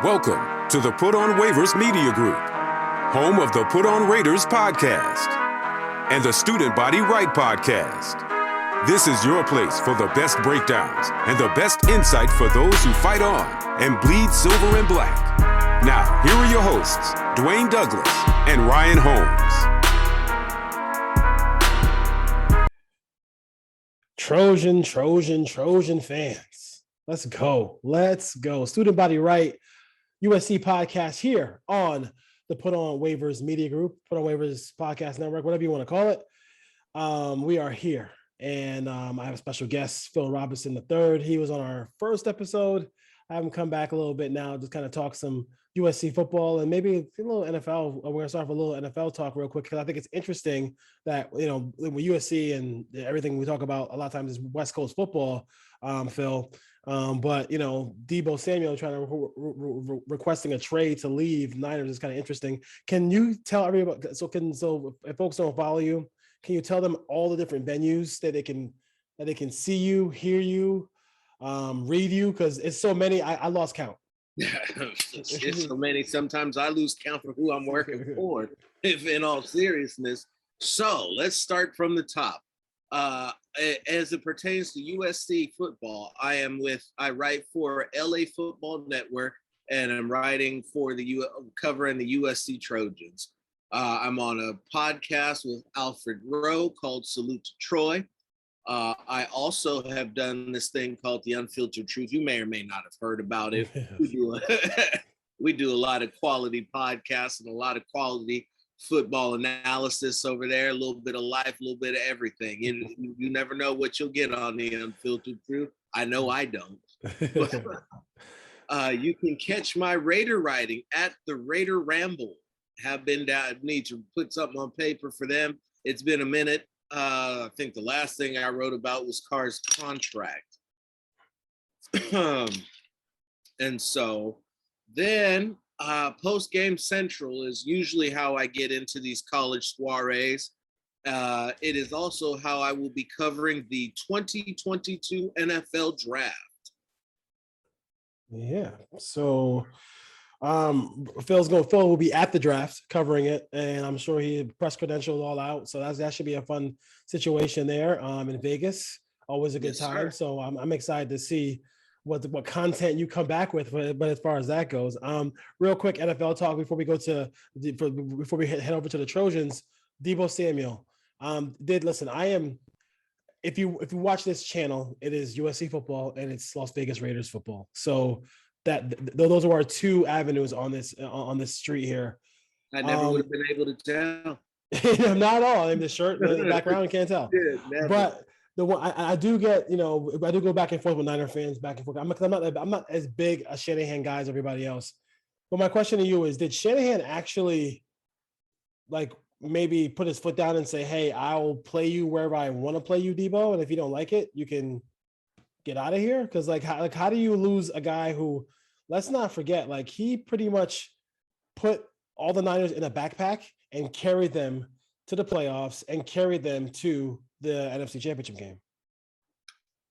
Welcome to the Put On Waivers Media Group, home of the Put On Raiders podcast and the Student Body Right podcast. This is your place for the best breakdowns and the best insight for those who fight on and bleed silver and black. Now, here are your hosts, Dwayne Douglas and Ryan Holmes. Trojan fans. Let's go. Student Body Right, USC podcast here on the Put On Waivers Media Group, Put On Waivers Podcast Network, whatever you want to call it. We are here, and I have a special guest, Phil Robinson III. He was on our first episode. I have him come back a little bit now, just kind of talk some USC football and maybe a little NFL. We're going to start with a little NFL talk real quick because I think it's interesting that, with USC and everything we talk about a lot of times is West Coast football, Phil. But Deebo Samuel trying to requesting a trade to leave Niners is kind of interesting. Can you tell everybody? So if folks don't follow you, can you tell them all the different venues that they can see you, hear you, read you? Because it's so many. I lost count. It's so many. Sometimes I lose count for who I'm working for. If in all seriousness, so let's start from the top. As it pertains to USC football, I write for LA Football Network, and I'm writing for covering the USC Trojans. I'm on a podcast with Alfred Rowe called Salute to Troy. I also have done this thing called The Unfiltered Truth. You may or may not have heard about it. We do a lot of quality podcasts and a lot of quality football analysis over there, a little bit of life, a little bit of everything. You never know what you'll get on The Unfiltered Truth. I know I don't. You can catch my Raider writing at the Raider Ramble. Have been down, need to put something on paper for them. It's been a minute. I think the last thing I wrote about was Carr's contract. And so then post-game central is usually how I get into these college soirees. It is also how I will be covering the 2022 NFL draft. Yeah. So Phil will be at the draft covering it, and I'm sure he press credentialed all out. So that should be a fun situation there in Vegas. Always a good time. Sir. So I'm excited to see what content you come back with. But as far as that goes, real quick NFL talk before we go before we head over to the Trojans. Deebo Samuel listen. I am. If you watch this channel, it is USC football and it's Las Vegas Raiders football. So those are our two avenues on this street here. I never would have been able to tell. Not at all. In the shirt, the background, you can't tell. Yeah, but the one I do get, I do go back and forth with Niner fans, back and forth. I'm not as big a Shanahan guy as everybody else. But my question to you is, did Shanahan actually maybe put his foot down and say, "Hey, I'll play you wherever I want to play you, Deebo, and if you don't like it, you can get out of here"? Because how do you lose a guy who, let's not forget, he pretty much put all the Niners in a backpack and carried them to the playoffs and carried them to the NFC Championship game.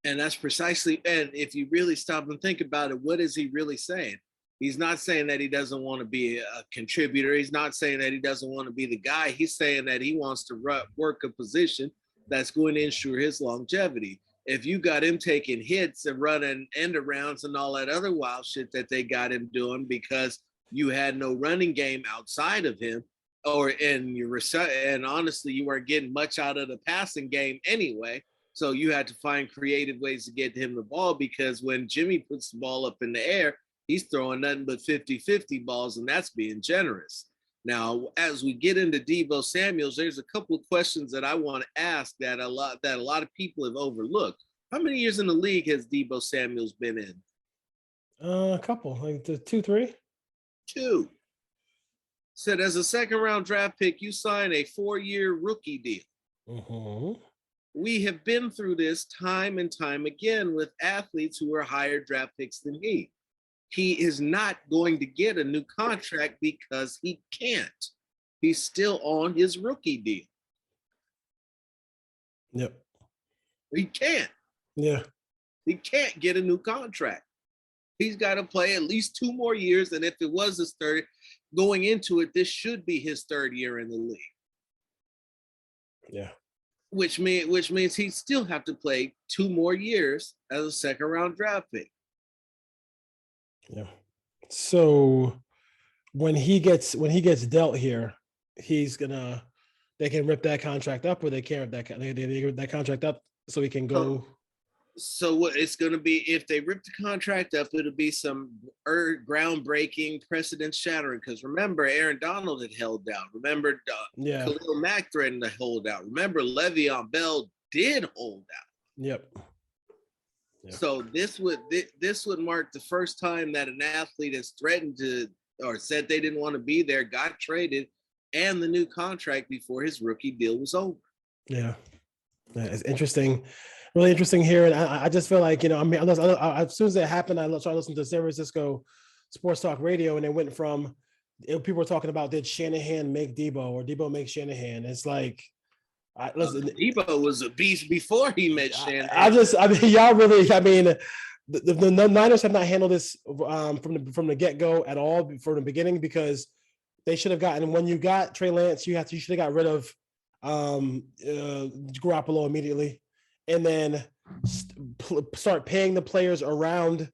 And that's precisely, and if you really stop and think about it, what is he really saying? He's not saying that he doesn't want to be a contributor. He's not saying that he doesn't want to be the guy. He's saying that he wants to work a position that's going to ensure his longevity. If you got him taking hits and running end arounds and all that other wild shit that they got him doing because you had no running game outside of him, and honestly, you weren't getting much out of the passing game anyway. So you had to find creative ways to get him the ball, because when Jimmy puts the ball up in the air, he's throwing nothing but 50-50 balls, and that's being generous. Now, as we get into Deebo Samuels, there's a couple of questions that I want to ask that a lot of people have overlooked. How many years in the league has Deebo Samuels been in? A couple, 2, 3. 2. Said as a second-round draft pick, you sign a 4-year rookie deal. Mm-hmm. We have been through this time and time again with athletes who are higher draft picks than he. He is not going to get a new contract because he can't. He's still on his rookie deal. Yep. He can't. Yeah. He can't get a new contract. He's got to play at least 2 more years. And if it was his third, going into it, this should be his third year in the league. Yeah. Which means he'd still have to play 2 more years as a second-round draft pick. Yeah. So when he gets dealt here, they can rip that contract up, or they can't rip that contract up so he can go. So what it's going to be, if they rip the contract up, it'll be some groundbreaking, precedent-shattering. Because remember, Aaron Donald had held out. Remember, Khalil Mack threatened to hold out. Remember, Le'Veon Bell did hold out. Yep. So this would mark the first time that an athlete has threatened to or said they didn't want to be there, got traded, and the new contract before his rookie deal was over. Yeah, it's interesting. Really interesting here. And I just feel like, as soon as it happened, I started listening to San Francisco Sports Talk Radio, and it went from people were talking about, did Shanahan make Deebo or Deebo make Shanahan? It's like, listen, Deebo was a beast before he met Shanahan. The Niners have not handled this from the get-go at all from the beginning, because they should have gotten, when you got Trey Lance, you should have got rid of Garoppolo immediately, and then start paying the players around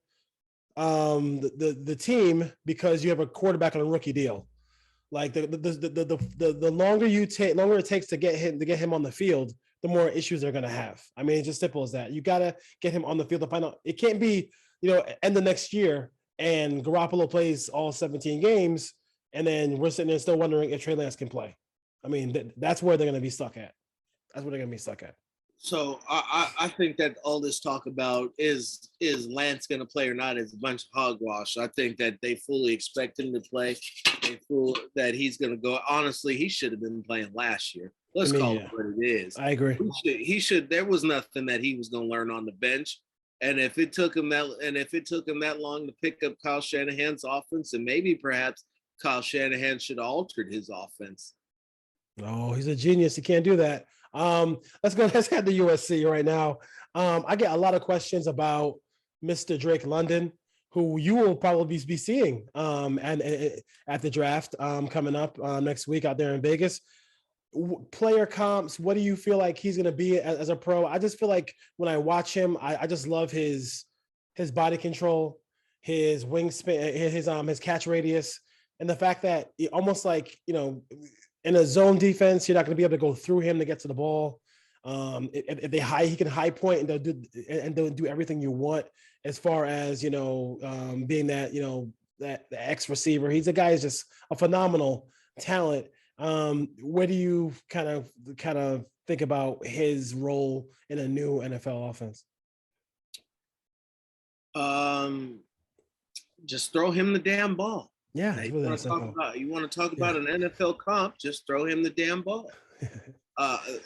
the team, because you have a quarterback on a rookie deal. Like the longer it takes to get him on the field, the more issues they're going to have. I mean, it's just simple as that. You got to get him on the field to find out. It can't be, end of next year and Garoppolo plays all 17 games, and then we're sitting there still wondering if Trey Lance can play. I mean, that's where they're going to be stuck at. So I think that all this talk about is Lance going to play or not is a bunch of hogwash. I think that they fully expect him to play. They feel that he's going to go. Honestly, he should have been playing last year. Let's call it what it is. I agree. He should. There was nothing that he was going to learn on the bench, and if it took him that long to pick up Kyle Shanahan's offense, and maybe perhaps Kyle Shanahan should have altered his offense. No, he's a genius. He can't do that. Let's head to USC right now. I get a lot of questions about Mr. Drake London, who you will probably be seeing and at the draft coming up next week out there in Vegas. Player comps, what do you feel like he's going to be as a pro? I just feel like when I watch him, I just love his body control, his wingspan, his catch radius, and the fact that almost like, in a zone defense, you're not going to be able to go through him to get to the ball. If he can high point and they'll do everything you want as far as, being that, that the X receiver. He's a guy who's just a phenomenal talent. Where do you kind of think about his role in a new NFL offense? Just throw him the damn ball. Yeah, you want to talk about an NFL comp? Just throw him the damn ball.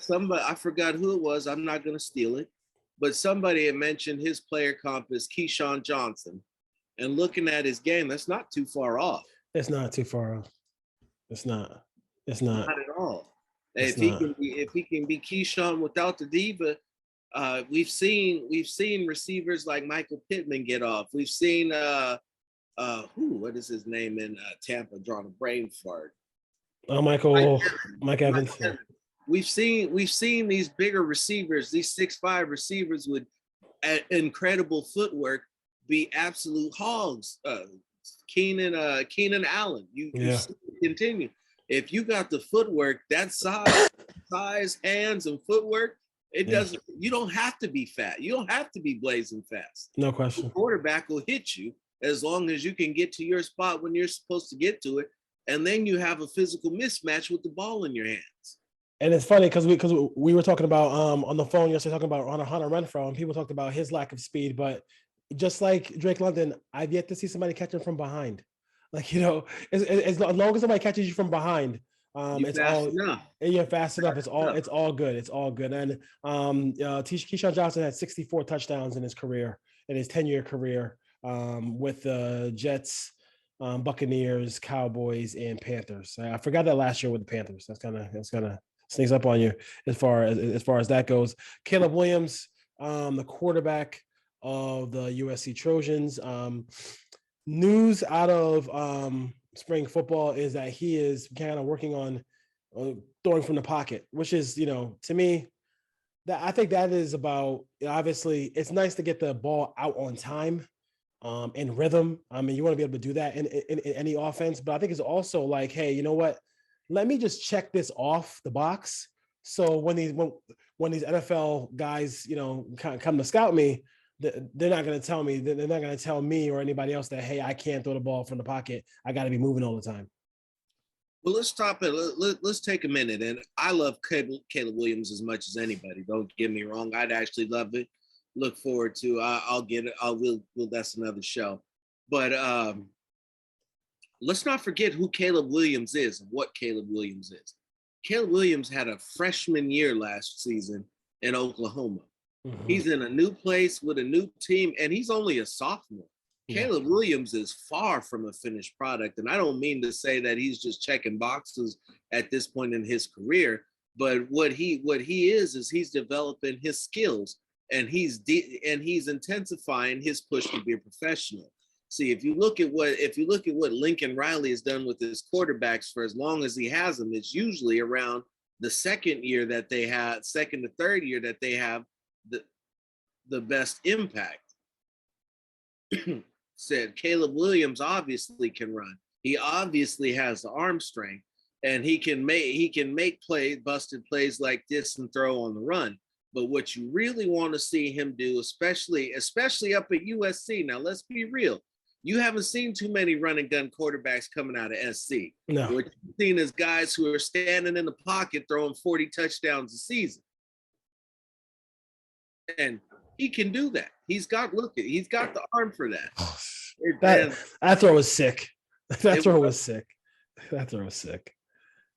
Somebody, I forgot who it was. I'm not going to steal it, but somebody had mentioned his player comp is Keyshawn Johnson, and looking at his game, that's not too far off. It's not too far off. It's not. Not at all. If he can be Keyshawn without the diva, we've seen receivers like Michael Pittman get off. We've seen what is his name in Tampa, drawing a brain fart? Oh, Mike Evans. We've seen these bigger receivers, these 6'5" receivers with incredible footwork, be absolute hogs. Keenan Allen. You continue. If you got the footwork, that size, hands, and footwork, it doesn't. You don't have to be fat. You don't have to be blazing fast. No question. The quarterback will hit you as long as you can get to your spot when you're supposed to get to it, and then you have a physical mismatch with the ball in your hands. And it's funny because we were talking about on the phone yesterday, talking about on a Hunter Renfrow, and people talked about his lack of speed, but just like Drake London, I've yet to see somebody catch him from behind. Like, as long as somebody catches you from behind, it's all enough. You're fast enough. It's all good. It's all good. And Keyshawn Johnson had 64 touchdowns in his 10-year career with the Jets, Buccaneers, Cowboys, and Panthers. I forgot that last year with the Panthers. That's gonna sneaks up on you as far as that goes. Caleb Williams, the quarterback, of the USC Trojans. News out of spring football is that he is kind of working on throwing from the pocket, which is, to me, that I think that is about, obviously, it's nice to get the ball out on time, in rhythm. I mean, you want to be able to do that in any offense, but I think it's also like, hey, you know what? Let me just check this off the box. So when these NFL guys, come to scout me, they're not going to tell me. They're not going to tell me or anybody else that, hey, I can't throw the ball from the pocket. I got to be moving all the time. Well, let's stop it. Let's take a minute. And I love Caleb Williams as much as anybody. Don't get me wrong. I'd actually love it. Look forward to. I'll get it. We'll. That's another show. But let's not forget who Caleb Williams is and what Caleb Williams is. Caleb Williams had a freshman year last season in Oklahoma. Mm-hmm. He's in a new place with a new team, and he's only a sophomore. Yeah. Caleb Williams is far from a finished product, and I don't mean to say that he's just checking boxes at this point in his career, but what he is he's developing his skills, and he's intensifying his push to be a professional. See, if you look at what Lincoln Riley has done with his quarterbacks for as long as he has them, it's usually around the second to third year that they have the best impact. Said Caleb Williams obviously can run. He obviously has the arm strength, and he can make busted plays like this and throw on the run. But what you really want to see him do, especially up at USC, now let's be real, you haven't seen too many run and gun quarterbacks coming out of SC. No. What you've seen is guys who are standing in the pocket throwing 40 touchdowns a season. And he can do that. He's got the arm for that. That throw was sick. That throw was sick.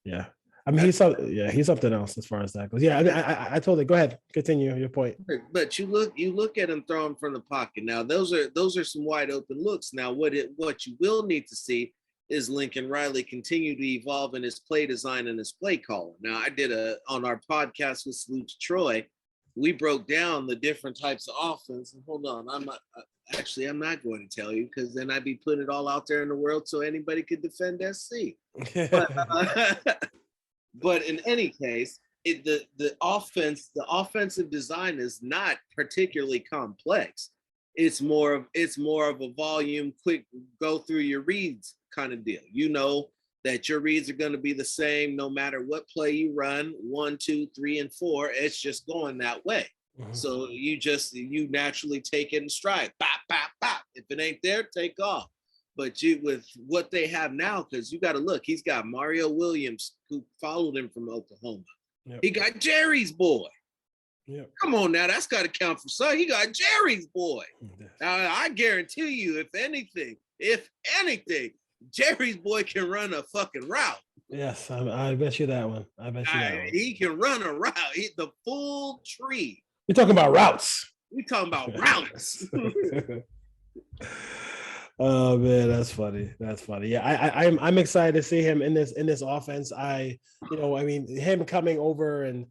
Yeah. I mean, he's something else as far as that goes. Yeah, I mean, I told it. Go ahead, continue your point. But you look at him throwing from the pocket. Now, those are some wide open looks. Now, what you will need to see is Lincoln Riley continue to evolve in his play design and his play calling. Now, I did on our podcast with Salute to Troy, we broke down the different types of offense. And hold on, I'm not going to tell you, because then I'd be putting it all out there in the world so anybody could defend SC. But in any case, the offensive design is not particularly complex. It's more of a volume, quick go through your reads kind of deal. You know that your reads are going to be the same no matter what play you run, 1, 2, 3, and 4. It's just going that way. Mm-hmm. So you naturally take it in stride. Bop, bop, bop. If it ain't there, take off. But with what they have now, because you got to look, he's got Mario Williams, who followed him from Oklahoma. Yep. He got Jerry's boy. Yep. Come on now, that's got to count for something. He got Jerry's boy. Now, I guarantee you, if anything, Jerry's boy can run a fucking route. Yes, I bet you that one. He can run a route. The full tree. You're talking about routes. We're talking about routes. Oh man, that's funny. Yeah, I'm excited to see him in this offense. Him coming over and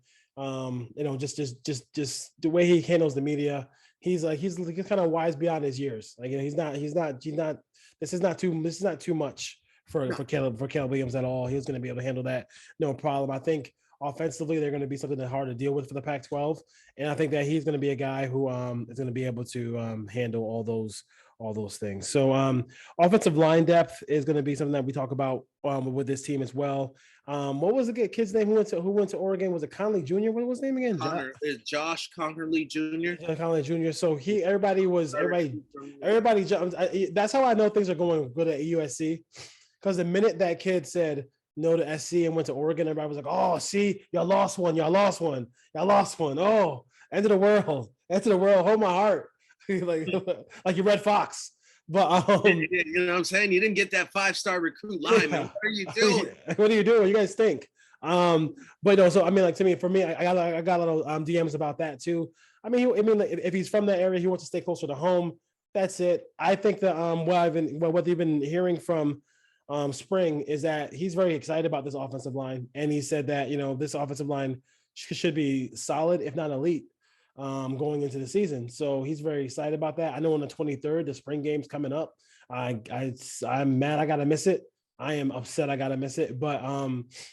just the way he handles the media. He's kind of wise beyond his years. Like, he's not. This is not too much for Caleb Williams at all. He's going to be able to handle that, no problem. I think offensively they're going to be something that's hard to deal with for the Pac-12, and I think that he's going to be a guy who is going to be able to handle all those things. So offensive line depth is going to be something that we talk about with this team as well. What was the kid's name who went to Oregon? Was it Conley Jr.? What was his name again? Josh Conley Jr. Conley Jr. So everybody jumped. That's how I know things are going good at USC, because the minute that kid said no to SC and went to Oregon, everybody was like, "Oh, see, y'all lost one. Oh, end of the world. Hold my heart." like you Red Fox. But you know what I'm saying? You didn't get that 5-star recruit lineman. Yeah. What are you doing? What are you doing? You guys stink. But no, so I mean, like, to me, for me, I got a little DMs about that too. If he's from that area, he wants to stay closer to home. That's it. I think that what they've been hearing from Spring is that he's very excited about this offensive line, and he said that this offensive line should be solid, if not elite. going into the season. So he's very excited about that. I know on the 23rd, the spring game's coming up. I'm mad I gotta miss it. I am upset I gotta miss it. But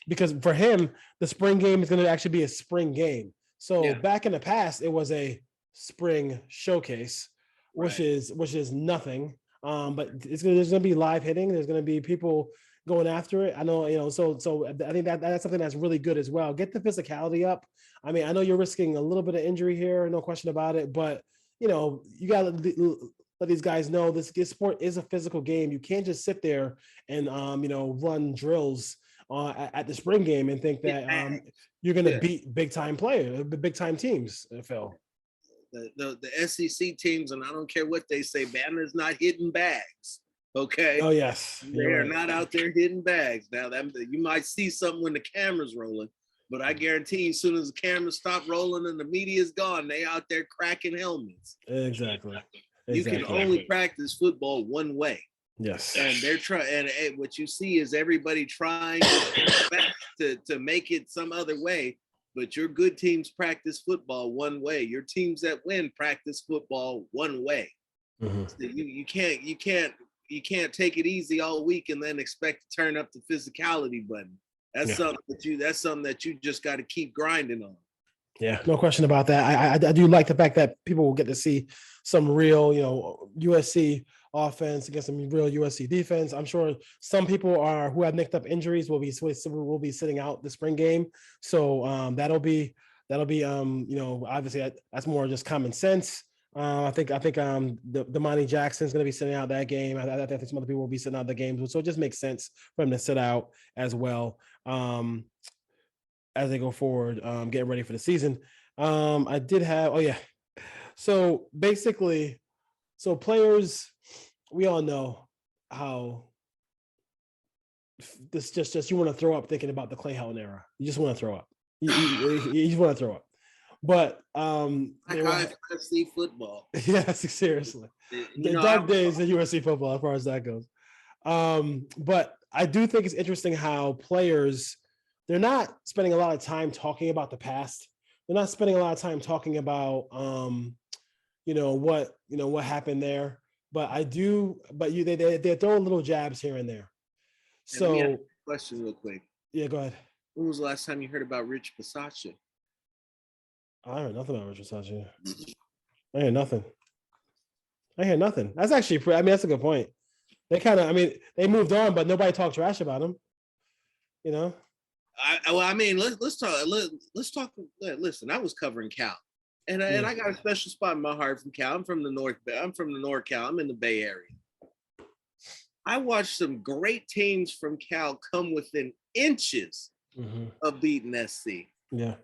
because for him, the spring game is gonna actually be a spring game. So back in the past, it was a spring showcase, which is nothing. But there's gonna be live hitting. There's gonna be people going after it. I know, so I think that's something that's really good as well. Get the physicality up. I mean, I know you're risking a little bit of injury here, no question about it, but you gotta let these guys know this sport is a physical game. You can't just sit there and run drills at the spring game and think that you're gonna beat big time teams, Phil. The SEC teams, and I don't care what they say, Banner's not hitting bags. Okay. Oh yes, they're not out there hitting bags. Now you might see something when the camera's rolling, but I guarantee you, as soon as the cameras stop rolling and the media's gone, they out there cracking helmets. Exactly. You can only practice football one way. Yes. And they're trying, and what you see is everybody trying to make it some other way. But your good teams practice football one way. Your teams that win practice football one way. Mm-hmm. So you can't take it easy all week and then expect to turn up the physicality button. That's something that you just got to keep grinding on. Yeah, no question about that. I do like the fact that people will get to see some real, USC offense against some real USC defense. I'm sure some people who have nicked up injuries will be sitting out the spring game. So that'll be obviously that's more just common sense. I think the Monty Jackson's going to be sitting out that game. I think some other people will be sitting out the games. So it just makes sense for him to sit out as well as they go forward, getting ready for the season. I did have, so basically, players, we all know how this just you want to throw up thinking about the Clay Helton era. You just want to throw up. You just want to throw up. But USC football. Yes, seriously. The dark days of USC football, as far as that goes. But I do think it's interesting how players, they're not spending a lot of time talking about the past. They're not spending a lot of time talking about what happened there. But they throw little jabs here and there. So question real quick. Yeah, go ahead. When was the last time you heard about Rich Bisaccia? I heard nothing about Rich Bisaccia. I hear nothing. That's actually that's a good point. They they moved on, but nobody talked trash about him. Let's talk. Listen, I was covering Cal, and I got a special spot in my heart from Cal. I'm from the NorCal. I'm in the Bay Area. I watched some great teams from Cal come within inches of beating SC. Yeah.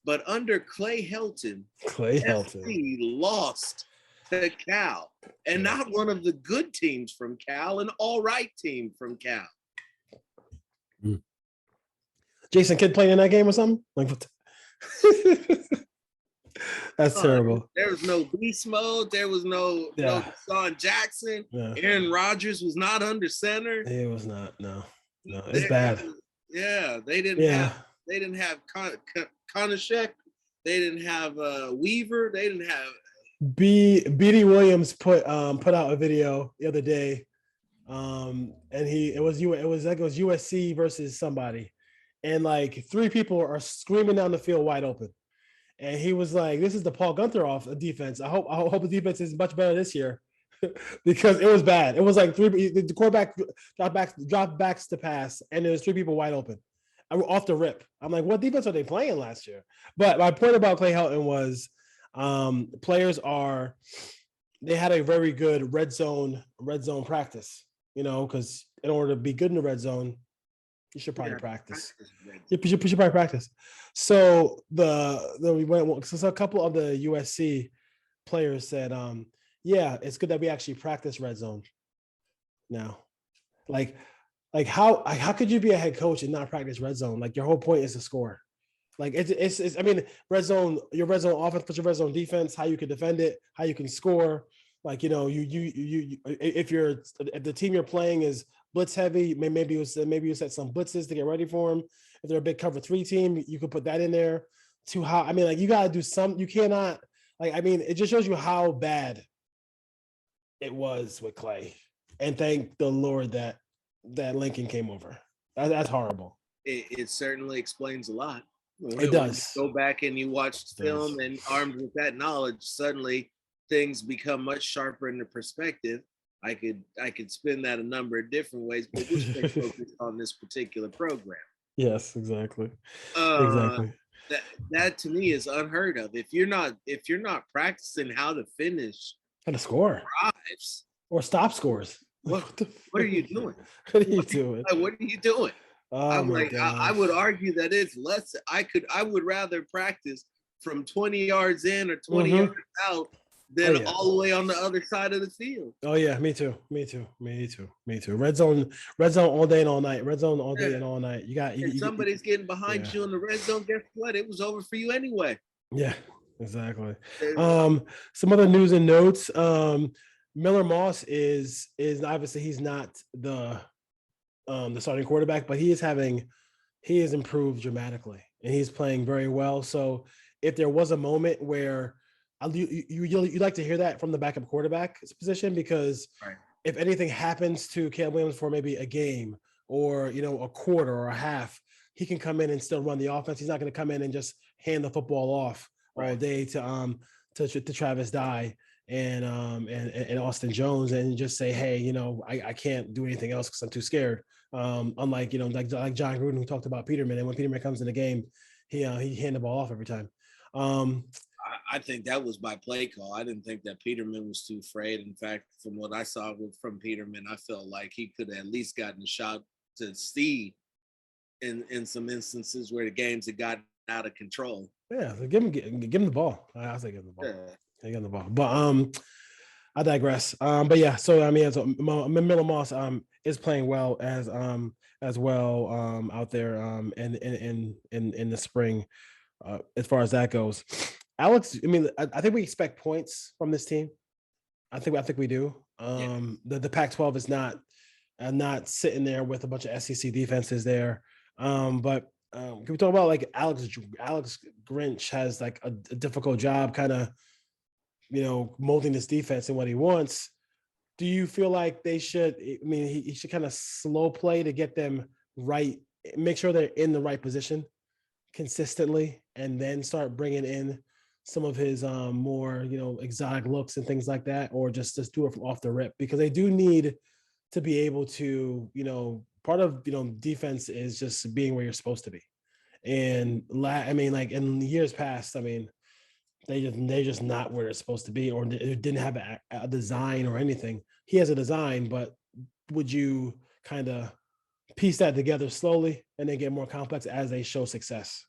But under Clay Helton, SC lost to Cal, and not one of the good teams from Cal, an all right team from Cal. Jason Kidd playing in that game or something? That's terrible. There was no beast mode. There was no Deshaun Jackson. Yeah. Aaron Rodgers was not under center. It was not. No. It's bad. They didn't have Konashek. They didn't have Weaver. They didn't have B.D. Williams put out a video the other day, and it was USC versus somebody, and like three people are screaming down the field wide open, and he was like, "This is the Paul Gunther defense. I hope the defense is much better this year." Because it was bad. It was like the quarterback drop backs to pass, and there's three people wide open. Off the rip. I'm like, what defense are they playing last year? But my point about Clay Helton was players they had a very good red zone practice, because in order to be good in the red zone, you should probably practice. You should probably practice. So a couple of the USC players said, it's good that we actually practice red zone now. Like how could you be a head coach and not practice red zone? Like your whole point is to score. Like it's red zone, your red zone offense, plus your red zone defense, how you can defend it, how you can score. Like, you if the team you're playing is blitz heavy, maybe you set some blitzes to get ready for them. If they're a big cover 3 team, you could put that in there. You got to do some. You cannot Like, I mean, it just shows you how bad it was with Clay. And thank the Lord that Lincoln came over. That's horrible. It certainly explains a lot. It When you does. go back and you watch the film and armed with that knowledge, suddenly things become much sharper in the perspective. I could spin that a number of different ways, but we'll stay focused on this particular program. Yes, exactly. Uh, Exactly. that to me is unheard of. If you're not practicing how to finish And a score drives, or stop scores. what are you doing? What are you doing? What are you doing? Oh, I'm like, I would argue that it's less. I would rather practice from 20 yards in or 20 yards out than all the way on the other side of the field. Oh yeah, me too. Red zone all day and all night. Red zone all day and all night. If somebody's getting behind you in the red zone, guess what? It was over for you anyway. Yeah, exactly. Some other news and notes. Miller Moss is obviously he's not the starting quarterback, but he has improved dramatically and he's playing very well. So if there was a moment where you like to hear that from the backup quarterback position, because if anything happens to Caleb Williams for maybe a game or a quarter or a half, he can come in and still run the offense. He's not going to come in and just hand the football off all day to Travis Dye and Austin Jones and just say, hey, I can't do anything else because I'm too scared. Unlike like John Gruden, who talked about Peterman, and when Peterman comes in the game, he hand the ball off every time. I think that was by play call. I didn't think that Peterman was too afraid. In fact, from what I saw from Peterman, I felt like he could have at least gotten a shot to see in some instances where the games had gotten out of control. Yeah, so give him the ball. I say give him the ball. Yeah. Give him the ball. But I digress. But yeah, so I mean, so Miller Moss is playing well as well out there in the spring as far as that goes. Alex, I mean, I think we expect points from this team. I think we do. The Pac-12 is not sitting there with a bunch of SEC defenses there. But can we talk about like Alex Grinch has like a difficult job kind of, molding this defense and what he wants. Do you feel like they should, I mean, he should kind of slow play to get them right, make sure they're in the right position consistently, and then start bringing in some of his more, exotic looks and things like that, or just do it from off the rip, because they do need to be able to, part of, defense is just being where you're supposed to be. And I mean, like in years past, I mean, they're just not where they're supposed to be, or it didn't have a design or anything. He has a design, but would you kind of piece that together slowly and then get more complex as they show success?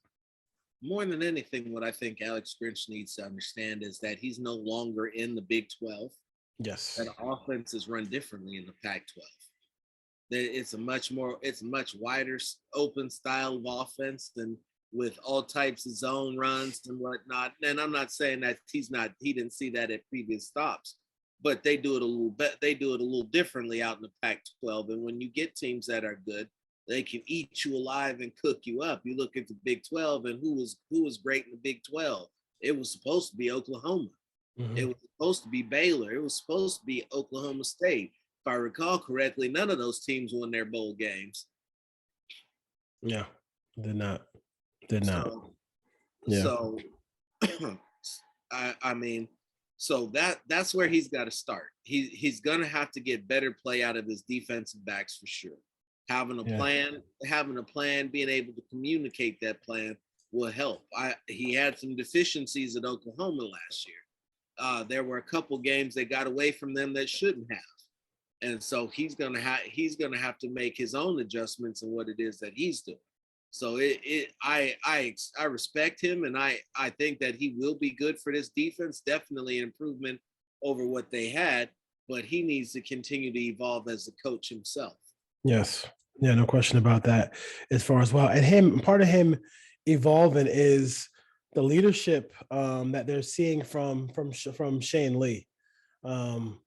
More than anything, what I think Alex Grinch needs to understand is that he's no longer in the Big 12. Yes. That offense is run differently in the Pac-12. It's a much wider open style of offense than with all types of zone runs and whatnot. And I'm not saying that he didn't see that at previous stops, but they do it a little bit. They do it a little differently out in the Pac-12. And when you get teams that are good, they can eat you alive and cook you up. You look at the Big 12 and who was great in the Big 12? It was supposed to be Oklahoma. Mm-hmm. It was supposed to be Baylor. It was supposed to be Oklahoma State. If I recall correctly, none of those teams won their bowl games. Yeah, did not. So I mean, so that's where he's got to start. He's gonna have to get better play out of his defensive backs for sure. Having a plan, being able to communicate that plan will help. He had some deficiencies at Oklahoma last year. There were a couple games that got away from them that shouldn't have. And so he's gonna have to make his own adjustments in what it is that he's doing. So I respect him, and I think that he will be good for this defense. Definitely an improvement over what they had, but he needs to continue to evolve as a coach himself. Yes, yeah, no question about that. As far as well, and part of him evolving is the leadership that they're seeing from Shane Lee. The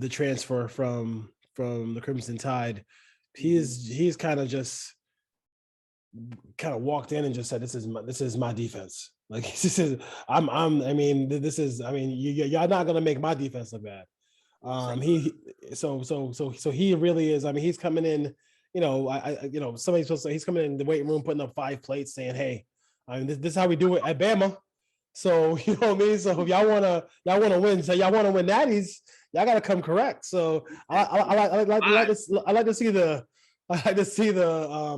transfer from the Crimson Tide. He's kind of walked in and just said, this is my defense. Like this is, I mean, this is, I mean, y'all not gonna make my defense look bad. So he really is. I mean, he's coming in. You know, somebody's supposed to. He's coming in the weight room, putting up 5 plates, saying, "Hey, I mean, this is how we do it at Bama." So you know what I mean. So if y'all wanna win, so y'all wanna win natties, y'all gotta come correct. So I like to see the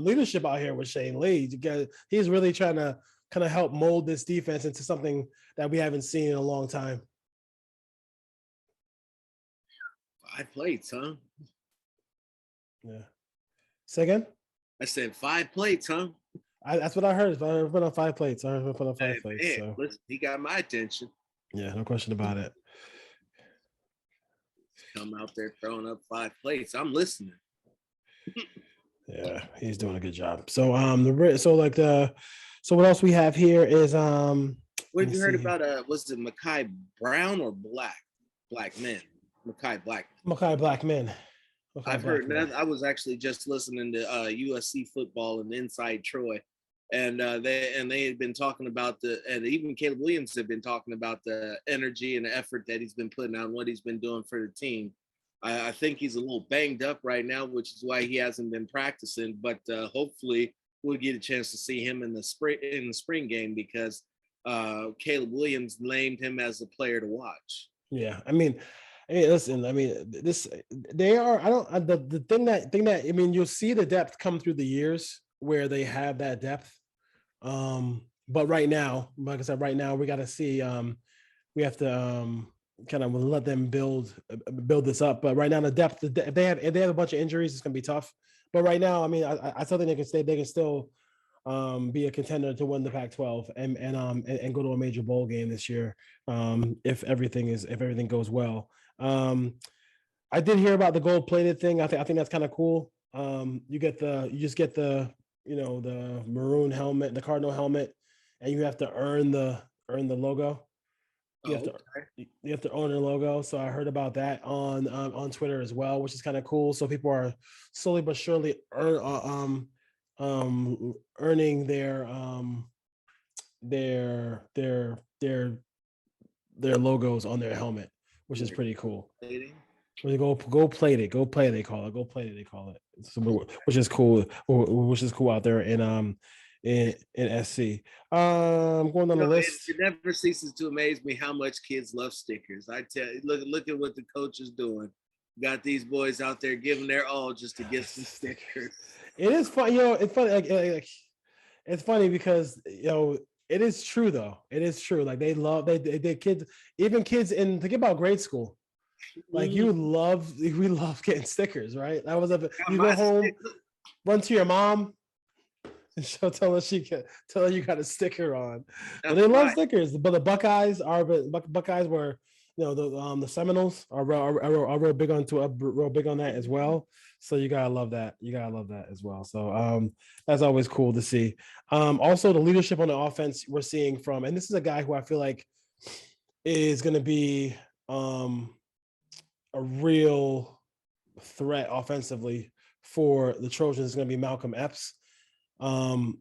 leadership out here with Shane Lee. Because he's really trying to kind of help mold this defense into something that we haven't seen in a long time. 5 plates, huh? Yeah. Say again? I said 5 plates, huh? That's what I heard. I put on 5 plates. I heard put on 5 Hey, plates. man, So listen, he got my attention. yeah, no question about it. Come out there throwing up 5 plates. I'm listening. Yeah, he's doing a good job. So so what else we have here is What have you heard about was it Mekhi Brown or Black men? Mekhi Black. Mekhi Blackman. I've heard that. I was actually just listening to USC football and Inside Troy, and they had been talking about and even Caleb Williams had been talking about the energy and the effort that he's been putting out and what he's been doing for the team. I think he's a little banged up right now, which is why he hasn't been practicing. But hopefully, we'll get a chance to see him in the spring game because Caleb Williams named him as a player to watch. Yeah, I mean, hey, listen. I mean, they are. I don't. The thing that I mean, you'll see the depth come through the years where they have that depth. But right now, like I said, right now we got to see. We have to kind of let them build this up. But right now, the depth. If they have a bunch of injuries, it's gonna be tough. But right now, I mean, I still think they can stay. They can still be a contender to win the Pac-12 and go to a major bowl game this year if everything goes well. I did hear about the gold plated thing. I think that's kind of cool. You just get the the maroon helmet, the cardinal helmet, and you have to earn the logo. You have to earn the logo. So I heard about that on Twitter as well, which is kind of cool. So people are slowly but surely earning their logos on their helmet, which is pretty cool. Go play it. Go play it. They call it. So, which is cool. Which is cool out there in SC. Going down the list. It never ceases to amaze me how much kids love stickers. I tell you, look at what the coach is doing. Got these boys out there giving their all just to get some stickers. It is fun, it's funny. It's funny because it is true though. It is true. Like they kids, even kids in think about grade school. Like we love getting stickers, right? That was you go home, run to your mom, and she'll tell her you got a sticker on. But they love stickers. But the Buckeyes were, the Seminoles are real big on that as well. So you gotta love that. You gotta love that as well. So that's always cool to see. Also the leadership on the offense we're seeing from, and this is a guy who I feel like is going to be a real threat offensively for the Trojans is going to be Malcolm Epps. Tight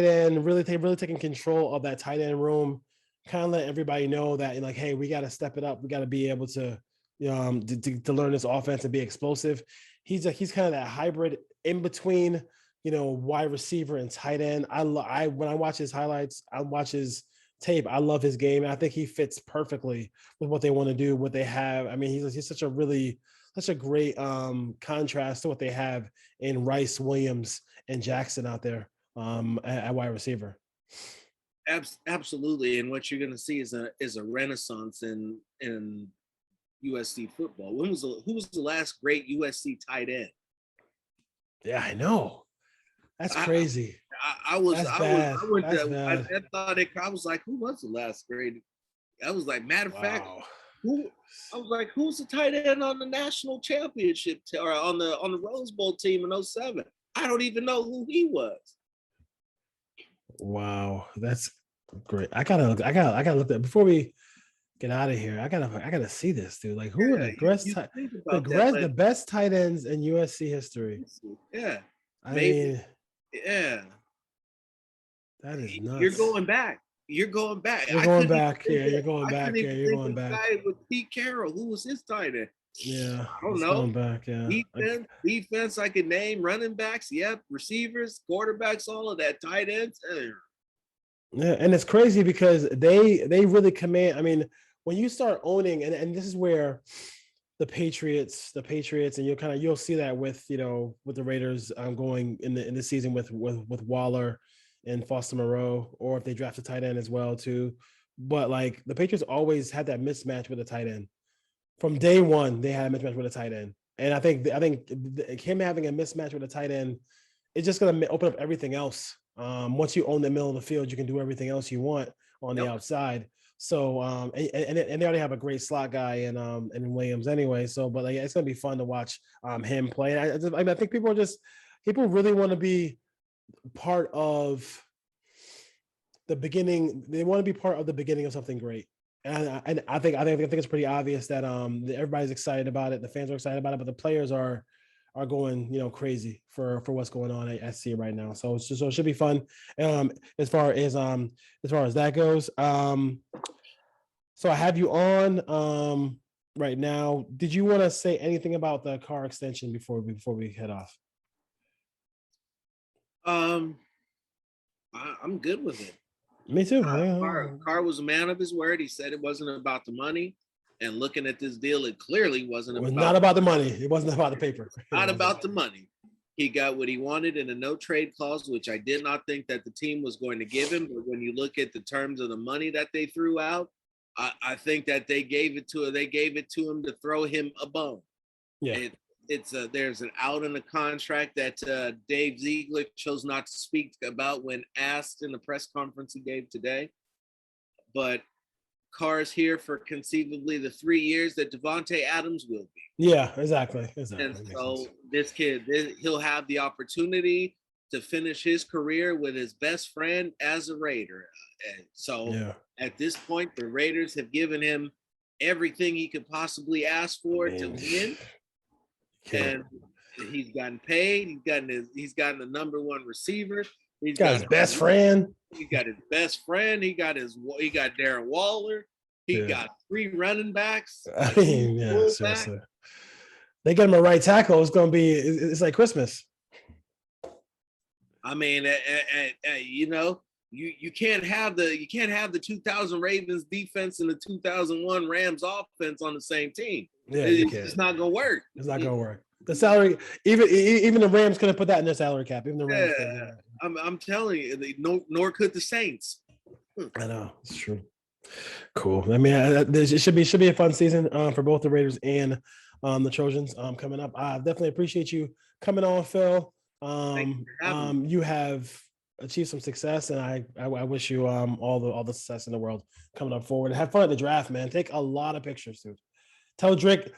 end, really taking control of that tight end room, kind of let everybody know that like, hey, we got to step it up. We got to be able to learn this offense and be explosive. He's kind of that hybrid in between, wide receiver and tight end. When I watch his highlights, I watch his tape. I love his game. I think he fits perfectly with what they want to do, what they have. I mean, he's such a great contrast to what they have in Rice, Williams, and Jackson out there at wide receiver. Absolutely, and what you're going to see is a renaissance in USC football. Who was the last great USC tight end? Yeah, I know. That's crazy. I was like, who was the last great? I was like, matter of fact, who's the tight end on the national championship or on the Rose Bowl team in 07? I don't even know who he was. Wow, that's great. I gotta look at before we get out of here. I gotta see this, dude. Like, who are the best tight ends in USC history? Yeah, I mean, yeah. That is nuts. You're going back. You're going back. You're going back. Yeah, you're going I back. couldn't Yeah, even you're think going of the back. guy with Pete Carroll. Who was his tight end? Yeah, I don't it's know. going back. Yeah, Defense. I could name running backs. Yep, receivers, quarterbacks, all of that. Tight ends. Yeah, and it's crazy because they really command. I mean, when you start owning, and this is where the Patriots, and you'll see that with with the Raiders going in the season with Waller and Foster Moreau, or if they draft a tight end as well too. But like the Patriots always had that mismatch with a tight end. From day one, they had a mismatch with a tight end, and I think him having a mismatch with a tight end is just going to open up everything else. Once you own the middle of the field, you can do everything else you want on the outside. So, and they already have a great slot guy in Williams anyway. So, but like, it's gonna be fun to watch him play. I think people really want to be part of the beginning. They want to be part of the beginning of something great. And I think it's pretty obvious that everybody's excited about it. The fans are excited about it, but the players are going crazy for what's going on at SC right now. So it should be fun as far as that goes. So I have you on right now. Did you want to say anything about the Carr extension before we head off? I'm good with it. Me too. Carr was a man of his word. He said it wasn't about the money. And looking at this deal, it clearly wasn't. It was not about the money. It wasn't about the paper. Not about the money. He got what he wanted in a no trade clause, which I did not think that the team was going to give him. But when you look at the terms of the money that they threw out, I think that they gave it to him. They gave it to him to throw him a bone. Yeah. There's an out in the contract that Dave Ziegler chose not to speak about when asked in the press conference he gave today. But Carr's here for conceivably the 3 years that Devontae Adams will be. Yeah, exactly. And so this kid, he'll have the opportunity to finish his career with his best friend as a Raider. And so at this point, the Raiders have given him everything he could possibly ask for to win. And he's gotten paid. He's gotten the number one receiver. He's got his best friend. He got his best friend. He got Darren Waller. He got 3 running backs. I mean, seriously. They get him a right tackle. It's like Christmas. I mean, you can't have the 2000 Ravens defense and the 2001 Rams offense on the same team. Yeah, it's not gonna work. It's not gonna work. The salary, even the Rams couldn't put that in their salary cap. Even the Rams. I'm telling you, nor could the Saints. I know, it's true. Cool. I mean, it should be a fun season for both the Raiders and the Trojans coming up. I definitely appreciate you coming on, Phil. You have achieved some success, and I wish you all the success in the world coming up forward. Have fun at the draft, man. Take a lot of pictures, dude. Tell Drake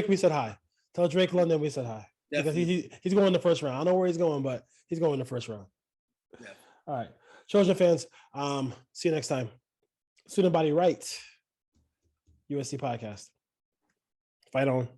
we said hi. Tell Drake London we said hi. Definitely. Because he's going in the first round. I don't know where he's going, but he's going in the first round. Yeah. All right. Trojan fans, see you next time. Student Body Right, USC Podcast. Fight on.